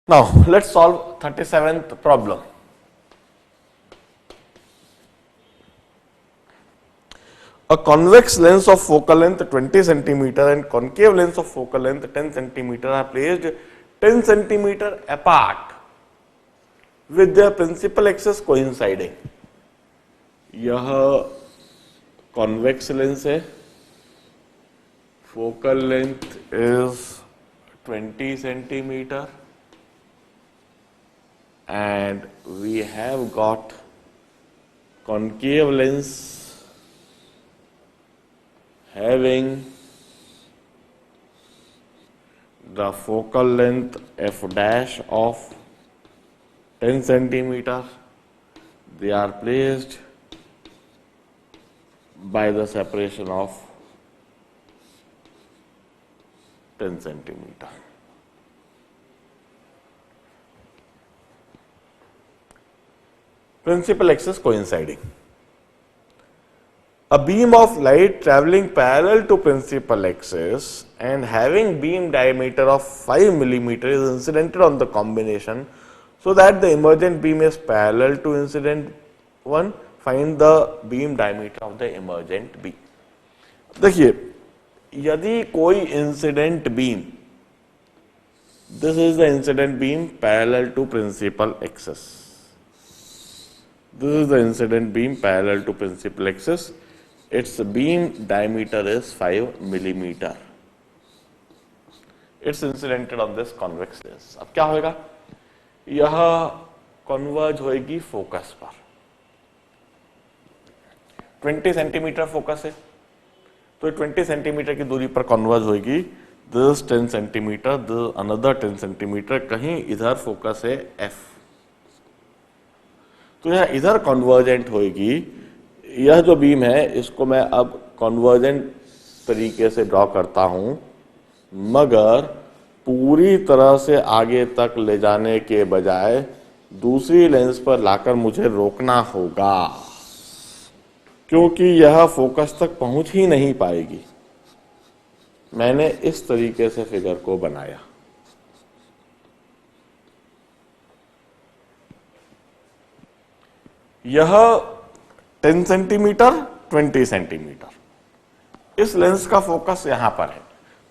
Now let's solve 37th problem. A convex lens of focal length 20 centimeter and concave lens of focal length 10 centimeter are placed 10 centimeter apart with their principal axis coinciding. यह convex lens है, focal length is 20 centimeter and we have got concave lens having the focal length f dash of 10 centimeter. They are placed by the separation of 10 centimeter. Principal axis coinciding. A beam of light traveling parallel to principal axis and having beam diameter of 5 millimeter is incidented on the combination so that the emergent beam is parallel to incident one. Find the beam diameter of the emergent beam. देखिए, यदि कोई incident beam, this is the incident beam parallel to principal axis, this is the incident beam parallel to principal axis, its beam diameter is 5 millimeter. It's incidented on this convex lens. अब क्या होगा, यह converge होएगी focus पर. 20 centimetre focus है तो 20 centimetre की दूरी पर कन्वर्ज होएगी. This 10 centimetre, this another 10 centimetre, कहीं इधर फोकस है F, तो यह इधर कन्वर्जेंट होएगी. यह जो बीम है इसको मैं अब कन्वर्जेंट तरीके से ड्रॉ करता हूं, मगर पूरी तरह से आगे तक ले जाने के बजाय दूसरी लेंस पर लाकर मुझे रोकना होगा, क्योंकि यह फोकस तक पहुंच ही नहीं पाएगी. मैंने इस तरीके से फिगर को बनाया. यह 10 सेंटीमीटर 20 सेंटीमीटर, इस लेंस का फोकस यहां पर है,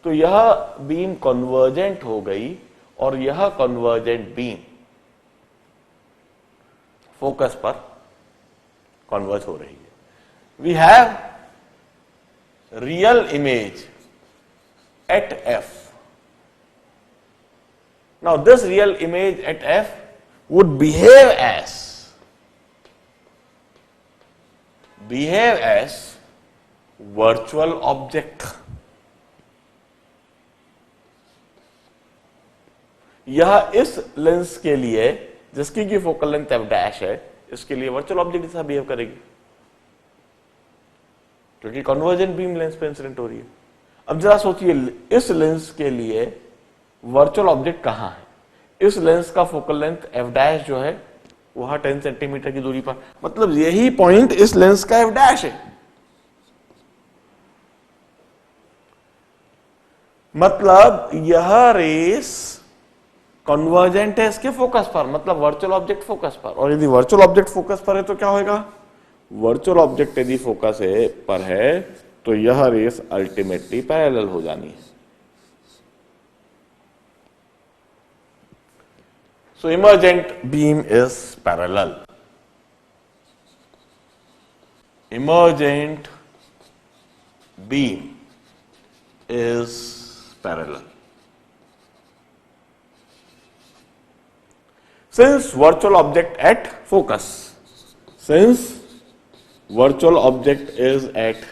तो यह बीम कन्वर्जेंट हो गई और यह कन्वर्जेंट बीम फोकस पर कन्वर्ज हो रही है. We have real image at F. Now this real image at F would behave as virtual object. यह इस लेंस के लिए जिसकी की फोकल लेंथ f डैश है, इसके लिए वर्चुअल ऑब्जेक्ट जैसा बिहेव करेगी, क्योंकि कन्वर्जेंट बीम लेंस पे इंसिडेंट हो रही है. अब जरा सोचिए, इस लेंस के लिए वर्चुअल ऑब्जेक्ट कहां है. इस लेंस का फोकल लेंथ f डैश जो है वहां 10 सेंटीमीटर की दूरी पर, मतलब यही पॉइंट इस लेंस का f डैश है. मतलब यह रेस कन्वर्जेंट है इसके फोकस पर, मतलब वर्चुअल ऑब्जेक्ट फोकस पर. और यदि वर्चुअल ऑब्जेक्ट फोकस पर है तो क्या होगा, वर्चुअल ऑब्जेक्ट यदि फोकस है पर है तो यह रेस अल्टीमेटली पैरेलल हो जानी है. So emergent beam is parallel. Emergent beam is parallel. Since virtual object at focus, since virtual object is at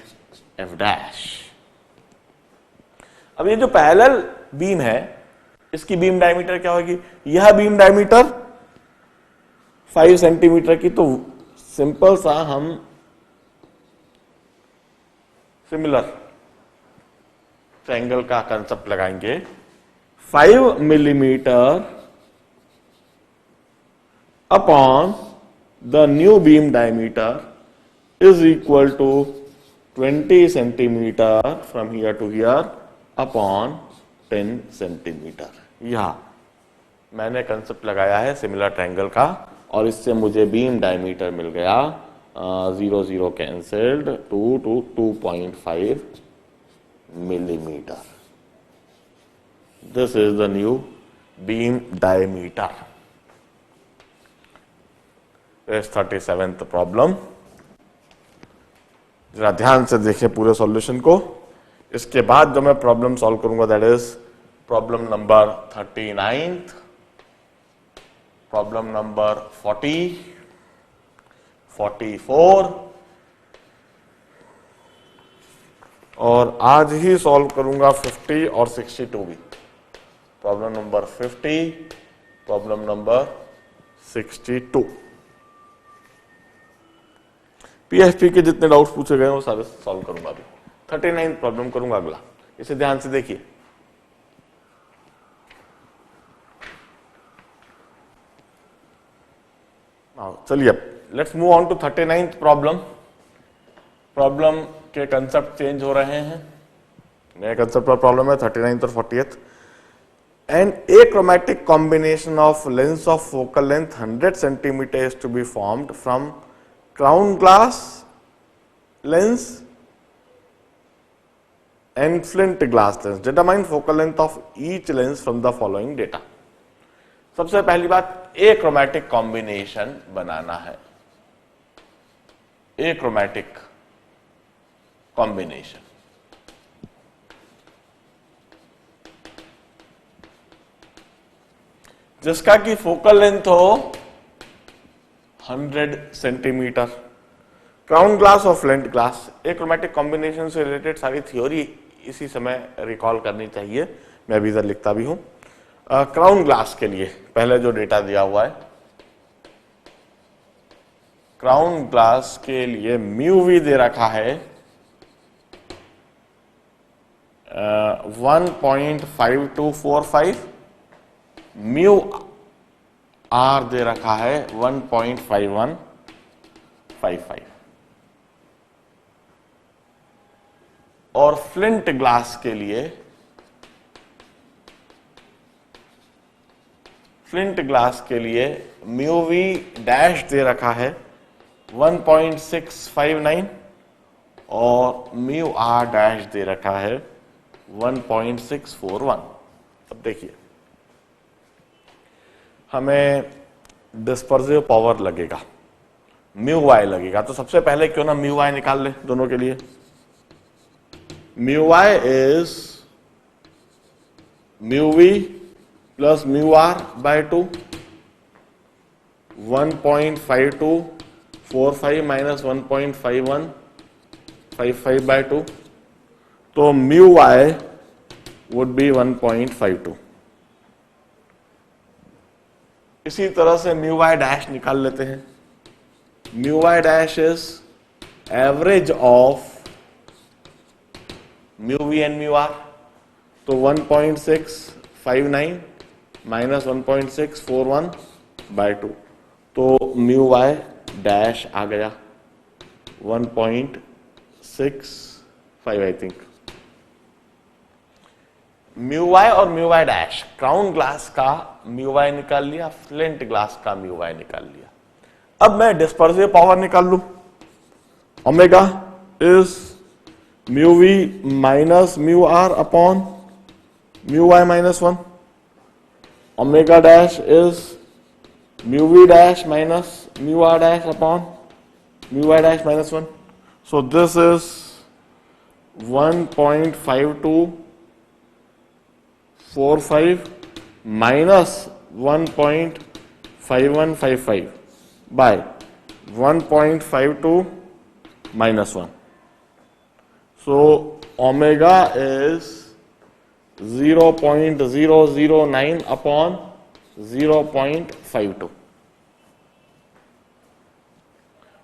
F dash. अब ये जो पैरेलल बीम है इसकी बीम डायमीटर क्या होगी, यह बीम डायमीटर 5 सेंटीमीटर की, तो सिंपल सा हम सिमिलर ट्रायंगल का कंसेप्ट लगाएंगे. 5 millimetre upon the new beam diameter is equal to 20 centimetre from here to here upon 10 centimetre. यहां मैंने कंसेप्ट लगाया है सिमिलर ट्रायंगल का और इससे मुझे बीम डायमीटर मिल गया 0 0 cancelled 2 to 2.5 millimeter. This is the new beam diameter. This 37th problem. जरा ध्यान से देखें पूरे सॉल्यूशन को। इसके बाद जो मैं प्रॉब्लम सॉल्व करूंगा that is problem number 39, problem number 40, 44 और आज ही सॉल्व करूंगा 50 और 62 भी। Problem number 50, problem number 62। PHP के जितने डाउट्स पूछे गए वो सारे सॉल्व करूंगा अभी। 39 प्रॉब्लम करूंगा अगला, इसे ध्यान से देखिए। चलिए let's move on to 39th problem. Problem के कंसेप्ट चेंज हो रहे हैं, नए कंसेप्ट पर प्रॉब्लम है 39th और 40th। And achromatic combination of lens of focal length 100 centimeter is to be formed from crown glass lens and flint glass lens. Determine focal length of each lens from the following data. सबसे पहली बात achromatic combination बनाना है। achromatic combination जिसका की focal length हो 100 centimetre, crown glass और flint glass. achromatic combination से related सारी थ्योरी इसी समय रिकॉल करनी चाहिए, मैं अभी इधर लिखता भी हूं। क्राउन ग्लास के लिए पहले जो डेटा दिया हुआ है, क्राउन ग्लास के लिए म्यू वी दे रखा है 1.5245, म्यू आर दे रखा है 1.5155 और फ्लिंट ग्लास के लिए म्यू वी डैश दे रखा है 1.659 और म्यू आर डैश दे रखा है 1.641। अब देखिए हमें डिस्पर्सिव पावर लगेगा, म्यू वाई लगेगा, तो सबसे पहले क्यों ना म्यू वाई निकाल ले दोनों के लिए। Mu Y is mu V plus mu R by 2, 1.5245 minus 1.5155 by 2, तो म्यू वाई वुड बी 1.52। इसी तरह से म्यू वाई डैश निकाल लेते हैं। Mu Y dash is average of mu V and mu R, तो 1.659 माइनस 1.641 बाय 2, तो mu Y dash आ गया 1.65 आई थिंक। म्यू वाई और mu Y dash, crown glass का म्यू वाई निकाल लिया, फ्लिंट ग्लास का म्यू वाई निकाल लिया। अब मैं डिस्पर्सिव पावर निकाल लू। Omega is mu V minus mu R upon mu Y minus 1। Omega dash is mu V dash minus mu R dash upon mu Y dash minus 1। So this is 1.5245 minus 1.5155 by 1.52 minus 1. So omega is 0.009 upon 0.52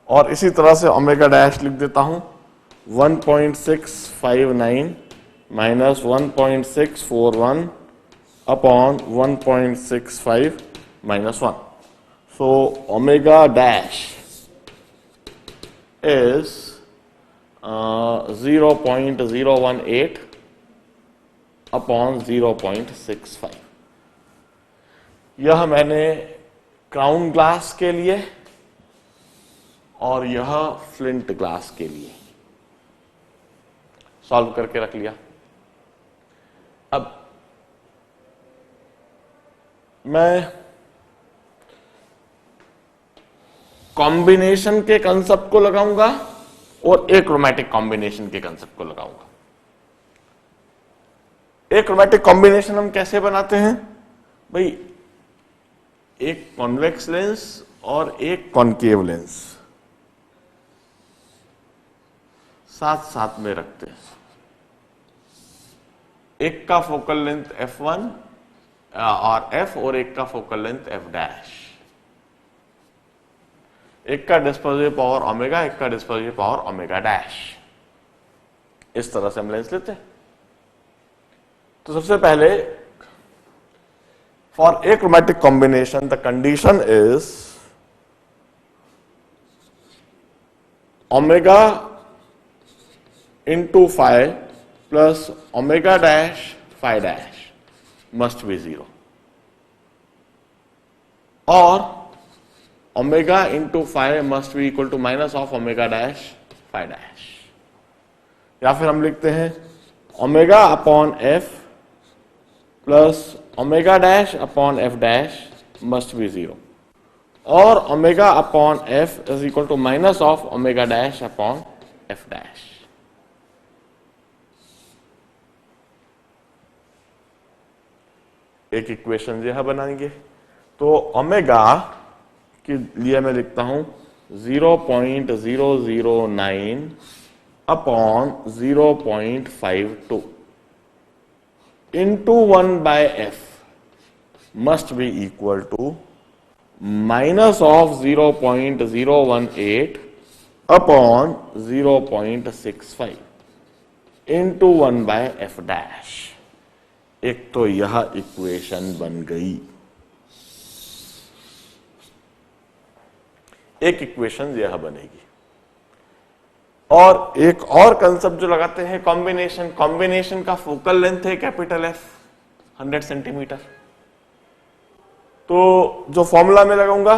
और इसी तरह से omega dash लिख देता हूं 1.659 minus 1.641 upon 1.65 minus 1. So omega dash is 0.018 upon 0.65. यह मैंने crown glass के लिए और यह फ्लिंट ग्लास के लिए सॉल्व करके रख लिया। अब मैं कॉम्बिनेशन के कंसेप्ट को लगाऊंगा और एक्रोमैटिक कॉम्बिनेशन के कंसेप्ट को लगाऊंगा। एक्रोमैटिक कॉम्बिनेशन हम कैसे बनाते हैं भाई, एक कॉन्वेक्स लेंस और एक कॉनकेव लेंस साथ साथ में रखते हैं। एक का फोकल लेंथ f1 और f और एक का फोकल लेंथ f डैश। एक का डिस्पर्सिव पावर ओमेगा, एक का डिस्पर्सिव पावर ओमेगा डैश। इस तरह से हम लेंस लेते हैं। तो सबसे पहले for achromatic combination the condition is omega into phi plus omega dash phi dash must be 0, or omega into phi must be equal to minus of omega dash phi dash, या फिर हम लिखते हैं omega upon f plus omega dash upon f dash must be 0, or omega upon f is equal to minus of omega dash upon f dash। एक equation यह बनाएंगे। तो omega के लिए मैं लिखता हूं 0.009 upon 0.52 into 1/f must be equal to minus of 0.018 upon 0.65 into 1/f dash. एक तो यह इक्वेशन बन गई। एक इक्वेशन यह बनेगी। और एक और कंसेप्ट जो लगाते हैं कॉम्बिनेशन। कॉम्बिनेशन का फोकल लेंथ है कैपिटल एफ 100 सेंटीमीटर। तो जो फॉर्मूला में लगाऊंगा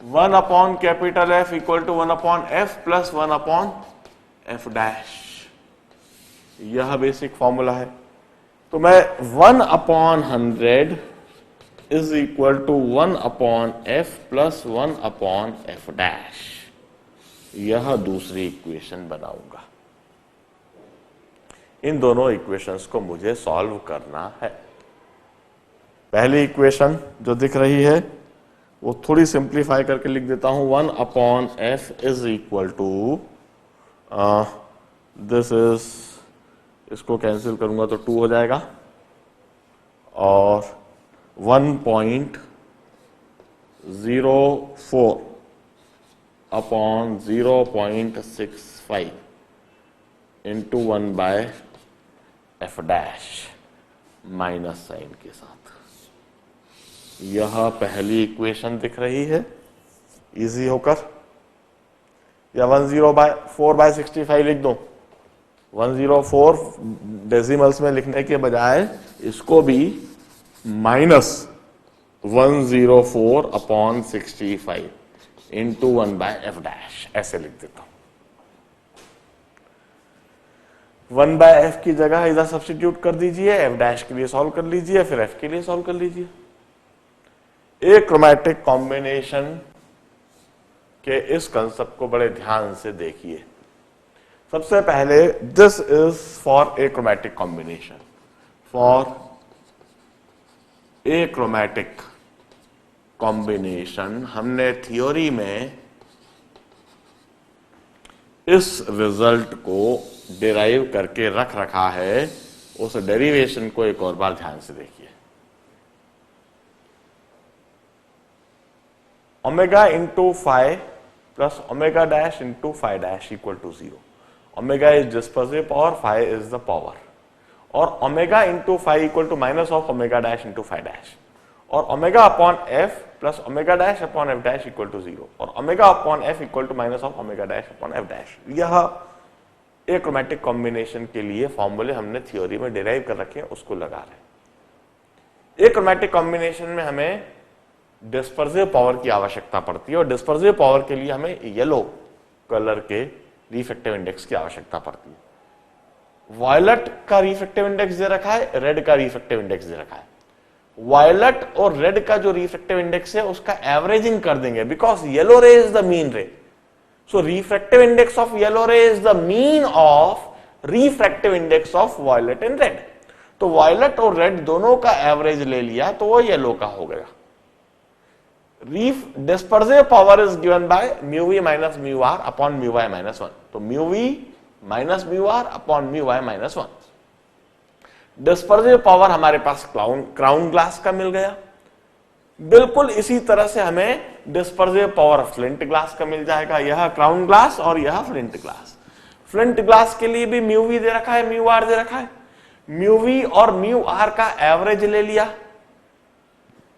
1 upon capital F equal to 1 upon F plus 1 upon F dash. यह बेसिक फॉर्मूला है। तो मैं 1 upon 100 is equal to 1 upon F plus 1 upon F dash, यह दूसरी इक्वेशन बनाऊंगा। इन दोनों इक्वेशंस को मुझे सॉल्व करना है। पहली इक्वेशन जो दिख रही है वो थोड़ी सिंप्लीफाई करके लिख देता हूं। 1 upon F is equal to this is, इसको कैंसिल करूंगा तो 2 हो जाएगा, और 1.04 upon 0.65 into 1/f dash minus sign के साथ। यह पहली इक्वेशन दिख रही है इजी होकर। या 104/65 लिख दो। 104 डेसिमल्स में लिखने के बजाय इसको भी minus 104 upon 65 into 1/f dash ऐसे लिख देता हूं। 1/f की जगह इधर सब्स्टिट्यूट कर दीजिए, f डैश के लिए सॉल्व कर लीजिए, फिर f के लिए सॉल्व कर लीजिए। एक्रोमैटिक कॉम्बिनेशन के इस कंसेप्ट को बड़े ध्यान से देखिए। सबसे पहले this is for achromatic combination. For achromatic combination हमने थ्योरी में इस रिजल्ट को डिराइव करके रख रखा है। उस डेरिवेशन को एक और बार ध्यान से देखिए। Omega into phi plus omega dash into phi dash equal to 0। Omega is dispersive power, phi is the power, और omega into phi equal to minus of omega dash into phi dash, और omega upon F plus omega dash upon F dash equal to 0, और omega upon f equal to minus of omega dash upon F dash. यह achromatic combination के लिए फॉर्मूले हमने theory में derive कर रखे हैं, उसको लगा रहे हैं। एक क्रोमैटिक कॉम्बिनेशन में हमें डिस्पर्सिव पावर की आवश्यकता पड़ती है और डिस्पर्सिव पावर के लिए हमें येलो कलर के रिफ्रैक्टिव इंडेक्स की आवश्यकता पड़ती है। वायलट का रिफ्रैक्टिव इंडेक्स दे रखा है, रेड का रिफ्रैक्टिव इंडेक्स दे रखा है। वायलट और रेड का जो रिफ्रैक्टिव इंडेक्स है उसका एवरेजिंग कर देंगे, बिकॉज येलो रे इज द मीन रे। सो रिफ्रैक्टिव इंडेक्स ऑफ येलो रे is the mean of refractive index of violet and red. तो वायलट और रेड दोनों का एवरेज ले लिया तो वो येलो का हो गया। Dispersive power is given by mu V minus mu R upon mu Y minus 1। तो mu V minus mu R upon mu Y minus 1। Dispersive power हमारे पास क्राउन ग्लास का मिल गया। बिल्कुल इसी तरह से हमें डिस्पर्सिव पावर फ्लिंट ग्लास का मिल जाएगा। यह क्राउन ग्लास और यह फ्लिंट ग्लास। फ्लिंट ग्लास के लिए भी म्यू वी दे रखा है, म्यू आर दे रखा है। म्यू वी और म्यू आर का एवरेज ले लिया।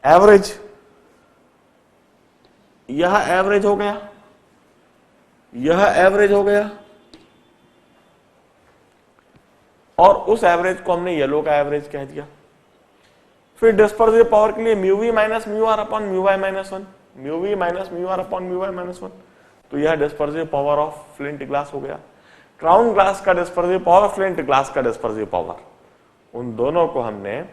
एवरेज, यह एवरेज हो गया, यह एवरेज हो गया, और उस एवरेज को हमने येलो का एवरेज कह दिया। फिर डिस्पर्सिव पावर के लिए mu V minus mu R upon mu Y minus 1, mu V minus mu R upon mu Y minus 1। तो यह dispersive power of flint glass हो गया। क्राउन ग्लास का डिस्पर्सिव पावर, फ्लिंट ग्लास का dispersive power, उन दोनों को हमने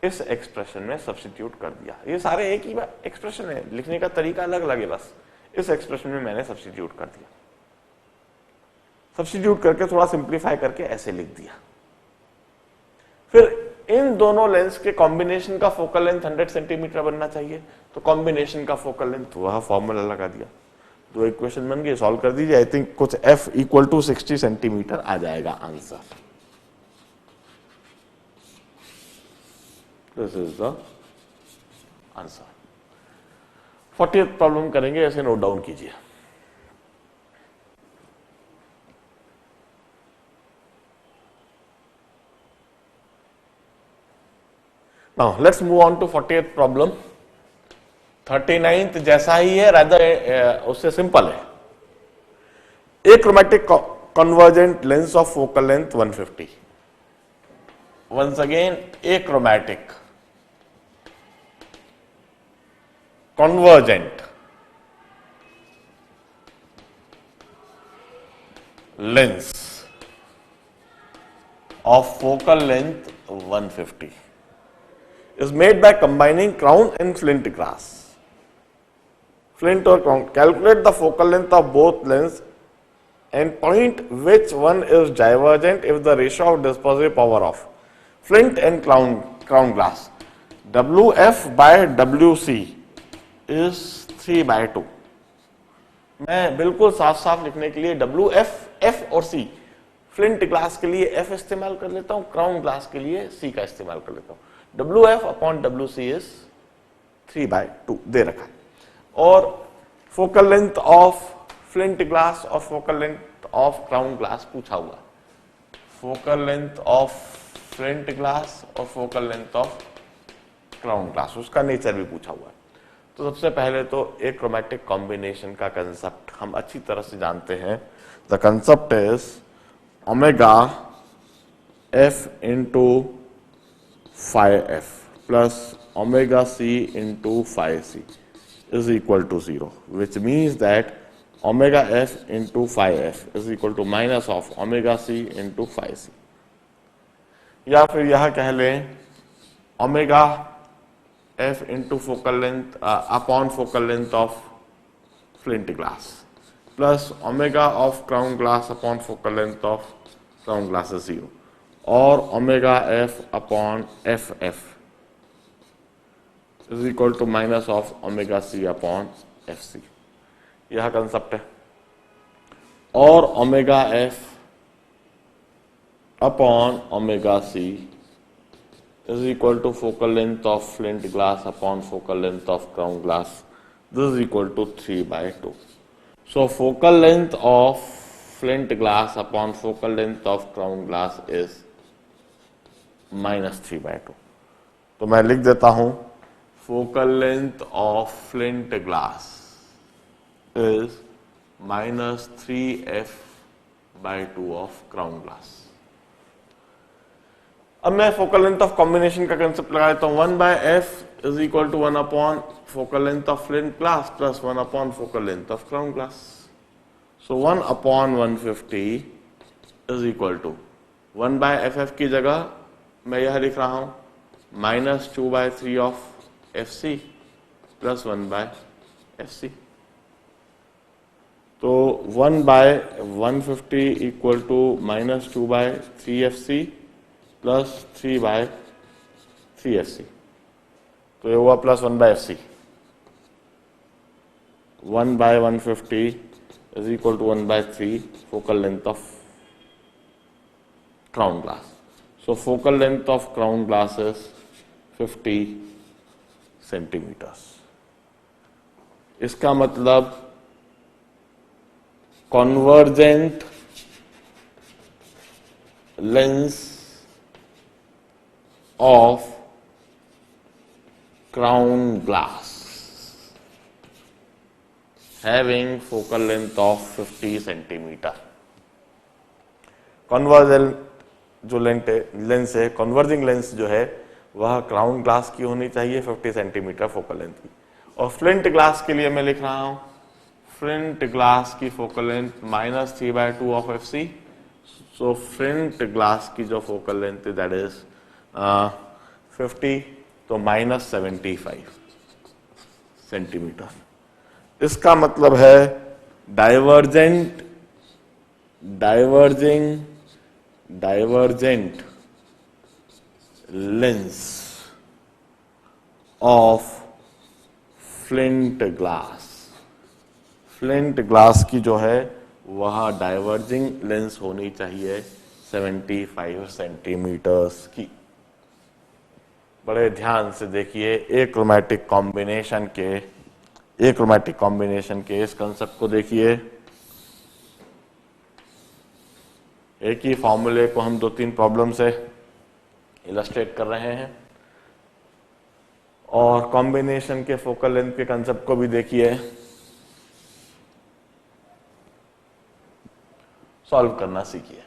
इस एक्सप्रेशन में सब्स्टिट्यूट कर दिया। ये सारे एक ही एक्सप्रेशन है, लिखने का तरीका अलग अलग है, बस इस एक्सप्रेशन में मैंने सब्स्टिट्यूट कर दिया। सब्स्टिट्यूट करके थोड़ा सिंप्लीफाई करके ऐसे लिख दिया। फिर इन दोनों लेंस के कॉम्बिनेशन का फोकल लेंथ 100 सेंटीमीटर बनना चाहिए। तो कॉम्बिनेशन का फोकल लेंथ, वह फॉर्मूला लगा दिया। दो इक्वेशन बन गई, सॉल्व कर दीजिए। आई थिंक कुछ f इक्वल टू 60 सेंटीमीटर आ जाएगा answer. This is the answer. 40th problem करेंगे, ऐसे नोट डाउन कीजिए। Now let's move on to 40th problem. 39th जैसा ही है, rather उससे सिंपल है। A chromatic convergent lens of focal length 150. Once again, a chromatic convergent lens of focal length 150 is made by combining crown and flint glass. Flint or crown. Calculate the focal length of both lens and point which one is divergent if the ratio of dispersive power of flint and crown glass WF by WC is 3/2. मैं बिल्कुल साफ साफ लिखने के लिए WF, F और C, flint glass के लिए F इस्तेमाल कर लेता हूं, क्राउन ग्लास के लिए C का इस्तेमाल कर लेता हूं। WF अपॉन WC इज 3/2 दे रखा है। और focal length of flint glass और focal length of crown glass पूछा हुआ। Focal length of flint glass और focal length of crown glass, उसका नेचर भी पूछा हुआ है। तो सबसे पहले तो एक क्रोमैटिक कॉम्बिनेशन का कंसेप्ट हम अच्छी तरह से जानते हैं। The concept is omega F into phi f plus omega c into phi c is equal to 0, which means that omega f into phi f is equal to minus of omega c into phi c। या फिर यह कह लें omega f into focal length upon focal length of flint glass plus omega of crown glass upon focal length of crown glass is 0, और omega f upon F F is equal to minus of omega c upon F C. यह concept है। और omega f upon omega c is equal to focal length of flint glass upon focal length of crown glass, this is equal to 3/2। So focal length of flint glass upon focal length of crown glass is -3/2। तो मैं लिख देता हूं focal length of flint glass is -3f/2 of crown glass. अब मैं focal length of combination का concept लगा देता हूं, 1/f is equal to 1 upon focal length of flint glass plus 1 upon focal length of crown glass. So 1 upon 150 is equal to 1/ff की जगह मैं यह लिख रहा हूं -2/3 ऑफ fc प्लस 1/fc. तो 1/150 equal to -2/3fc plus 3/3fc. तो ये हुआ plus 1/fc. 1/150 is equal to 1/3 focal length of crown glass. So focal length of crown glass is 50 centimetres. इसका मतलब convergent lens of crown glass having focal length of 50 centimetre. Convergent जो lens है, converging lens जो है वह crown glass की होनी चाहिए 50 सेंटीमीटर फोकल लेंथ की. और फ्लिंट ग्लास के लिए मैं लिख रहा हूं फ्लिंट ग्लास की focal length -3/2 of fc. So flint glass की जो फोकल लेंथ है दैट इज 50, तो -75 सेंटीमीटर. इसका मतलब है divergent lens of flint glass. Flint glass की जो है वह डाइवर्जिंग लेंस होनी चाहिए 75 सेंटीमीटर्स की. बड़े ध्यान से देखिए एक्रोमैटिक कॉम्बिनेशन के इस कंसेप्ट को देखिए. एक ही फॉर्मूले को हम 2-3 प्रॉब्लम से इलस्ट्रेट कर रहे हैं और कॉम्बिनेशन के फोकल लेंथ के कंसेप्ट को भी देखिए. सॉल्व करना सीखिए.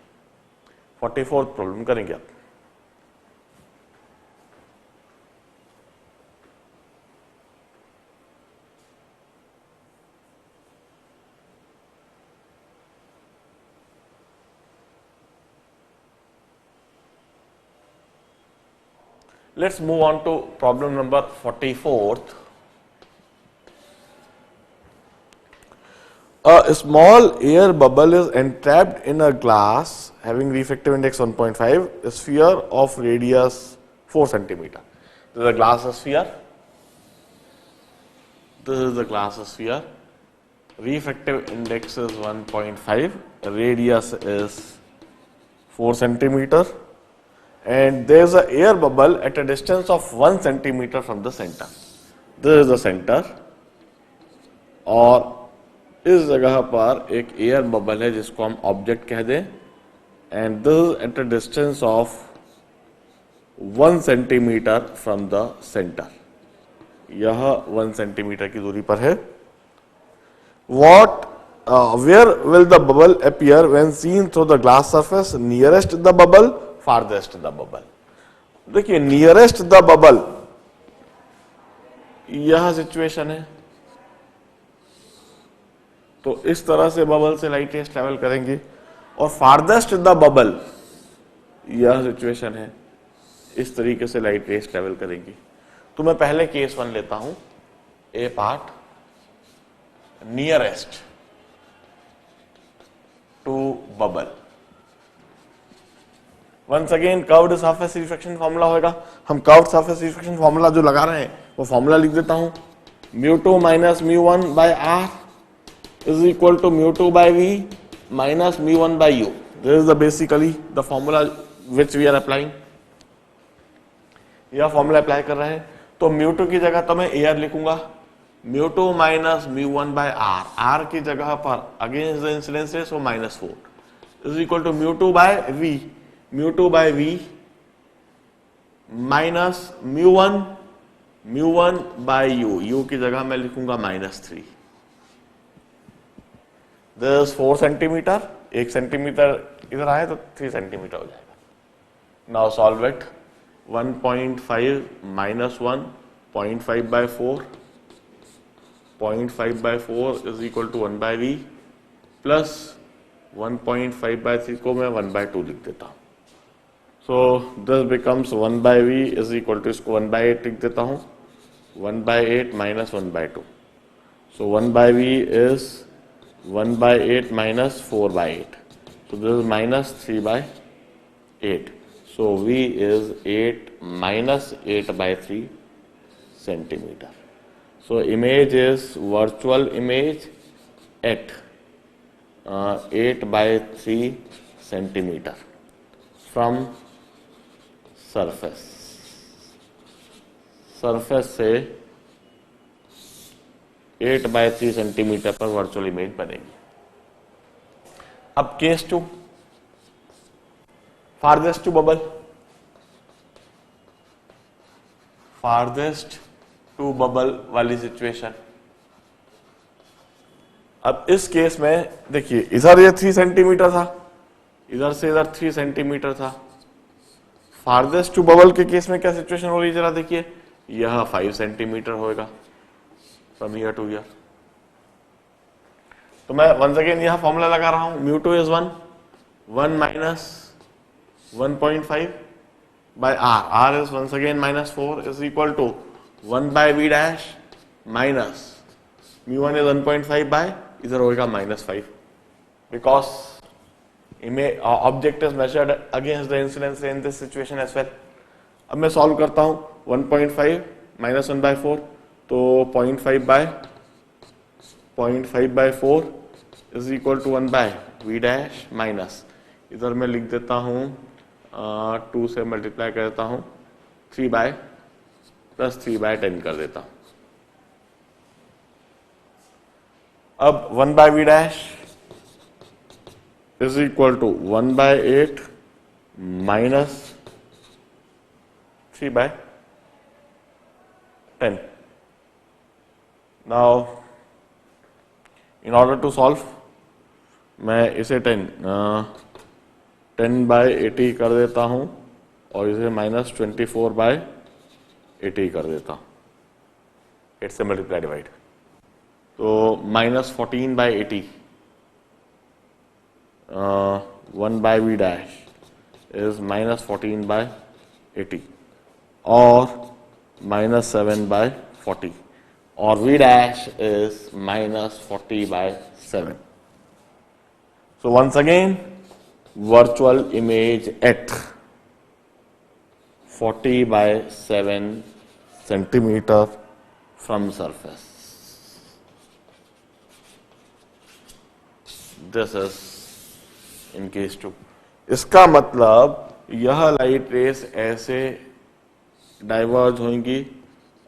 44th प्रॉब्लम करेंगे आप. Let's move on to problem number 44th. A small air bubble is entrapped in a glass having refractive index 1.5, a sphere of radius 4 centimeter. This is a glass sphere. This is the glass sphere. Refractive index is 1.5, radius is 4 centimeter. And there is an air bubble at a distance of 1 centimeter from the center. This is the center. और इस जगह पर एक air bubble है जिसको हम object कह दें. And this at a distance of 1 centimetre from the centre. यह 1 सेंटीमीटर की दूरी पर है. Where will the bubble appear when seen through the glass surface? Nearest the bubble, farthest the bubble. देखिए नियरेस्ट द बबल यह situation है, तो इस तरह से बबल से लाइट रेज ट्रेवल करेंगी. और फारदेस्ट द बबल यह सिचुएशन है, इस तरीके से लाइट रेज ट्रेवल करेंगी. तो मैं पहले केस 1 लेता हूं. A part nearest to bubble. Once again curved surface reflection formula होगा. हम कर्व्ड सरफेस रिफ्लेक्शन फॉर्मूला जो लगा रहे हैं वो फॉर्मूला लिख देता हूं. μ2 minus μ1 by r is equal to μ2 by v minus μ1 by u. This is the basically the formula which we are applying. यह फॉर्मूला अप्लाई कर रहे हैं. तो μ2 की जगह तो मैं एयर लिखूंगा μ2 माइनस μ1 बाय r. r की जगह पर अगेंस्ट द इंसिडेंस रेस वो -4 is equal to μ2 by v. μ2 by v minus μ1 by u. u की जगह मैं लिखूंगा -3. This 4 centimetre. 1 सेंटीमीटर इधर आए तो 3 सेंटीमीटर हो जाएगा. Now solve it. 1.5 minus 1, 0.5 by 4, 0.5 by 4 is equal to 1 by v plus 1.5 by 3 को मैं 1 by 2 लिख देता हूँ. So this becomes 1 by v is equal to, इसको 1 by 8 लिख देता हूँ, 1 by 8 minus 1 by 2. So 1 by v is 1 by 8 minus 4 by 8. So this is minus 3 by 8. So v is 8 minus 8 by 3 centimeter. So image is virtual image at 8 by 3 centimeter from surface. Surface से 8 by 3 centimetre पर virtual image बनेगी. अब case 2, farthest to bubble. Farthest to bubble वाली situation. अब इस case में देखिए, इधर ये 3 सेंटीमीटर था, इधर से इधर 3 सेंटीमीटर था. फारदेस्ट टू बबल के केस में क्या सिचुएशन हो रही है जरा देखिए, यह 5 सेंटीमीटर होगा फ्रॉम हियर टू हियर. तो मैं वंस अगेन यहां फॉर्मूला लगा रहा हूं, mu 2 is 1 minus 1.5 by R is once again minus 4 is equal to 1 by V dash minus mu 1 is 1.5 by, इधर होगा -5 because object is measured against the incidence ray in this situation as well. अब मैं solve करता हूं, 1.5 minus 1 bye 4, तो 0.5 by 4 is equal to 1 by V dash minus, इधर मैं लिख देता हूं 2 से मल्टीप्लाई कर देता हूं 3 बाय प्लस 3 बाय 10 कर देता हूं. अब 1 by V dash is equal to 1 by 8 minus 3 by 10. Now, in order to solve, मैं इसे 10 by 80 कर देता हूं और इसे -24 by 80 कर देता हूं. 8 से मल्टीप्लाई डिवाइड, तो -14 by 80, 1 by v dash is -14 by 80 और -7 by 40 और v dash is -40 by 7. So once again, virtual image at 40 by 7 centimeter from surface. This is in case 2. इसका मतलब यह लाइट रेस ऐसे डाइवर्ज होंगी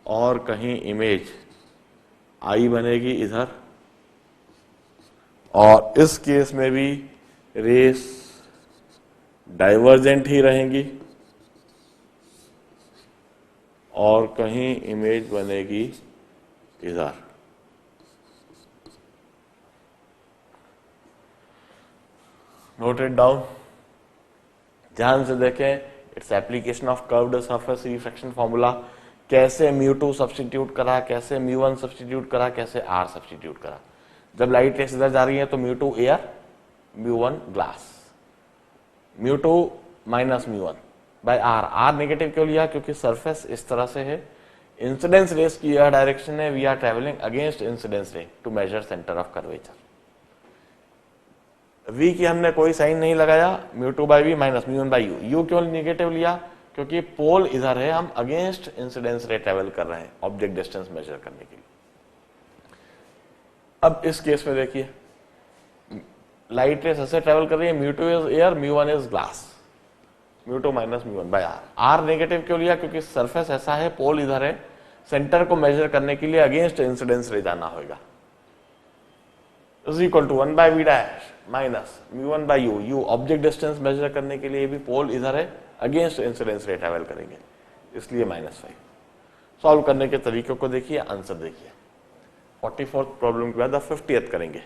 और कहीं इमेज आई बनेगी इधर, और इस केस में भी रेस डाइवर्जेंट ही रहेंगी और कहीं इमेज बनेगी इधर. नोट इट डाउन, ध्यान से देखें. Its application of curved surface refraction formula. कैसे μ2 सब्स्टिट्यूट करा, कैसे μ1 सब्स्टिट्यूट करा, कैसे r सब्स्टिट्यूट करा. जब लाइट रेस इधर जा रही है तो μ2 air, μ1 glass. μ2 minus μ1 by r negative क्यों लिया, क्योंकि सरफेस इस तरह से है, इंसिडेंस रेस की यह डायरेक्शन है, we are travelling against incidence ray to measure centre of curvature. v की हमने कोई साइन नहीं लगाया, μ2 by v minus μ1 by u क्यों नेगेटिव लिया, क्योंकि पोल इधर है, हम अगेंस्ट इंसिडेंस रे ट्रेवल कर रहे हैं ऑब्जेक्ट डिस्टेंस मेजर करने के लिए. अब इस केस में देखिए, लाइट रेस ऐसे ट्रेवल कर रही है, μ2 is air, μ1 is glass, μ2 minus μ1 by r negative क्यों लिया, क्योंकि सरफेस ऐसा है, पोल इधर है, सेंटर को मेजर करने के लिए अगेंस्ट इंसिडेंस रे जाना होगा. Is equal to 1 by v dash minus μ1 by u object distance measure करने के लिए भी पोल इधर है, अगेंस्ट इंसिडेंस रे ट्रेवल करेंगे, इसलिए -5. सॉल्व करने के तरीकों को देखिए, आंसर देखिए. 44th प्रॉब्लम के बाद 50th करेंगे.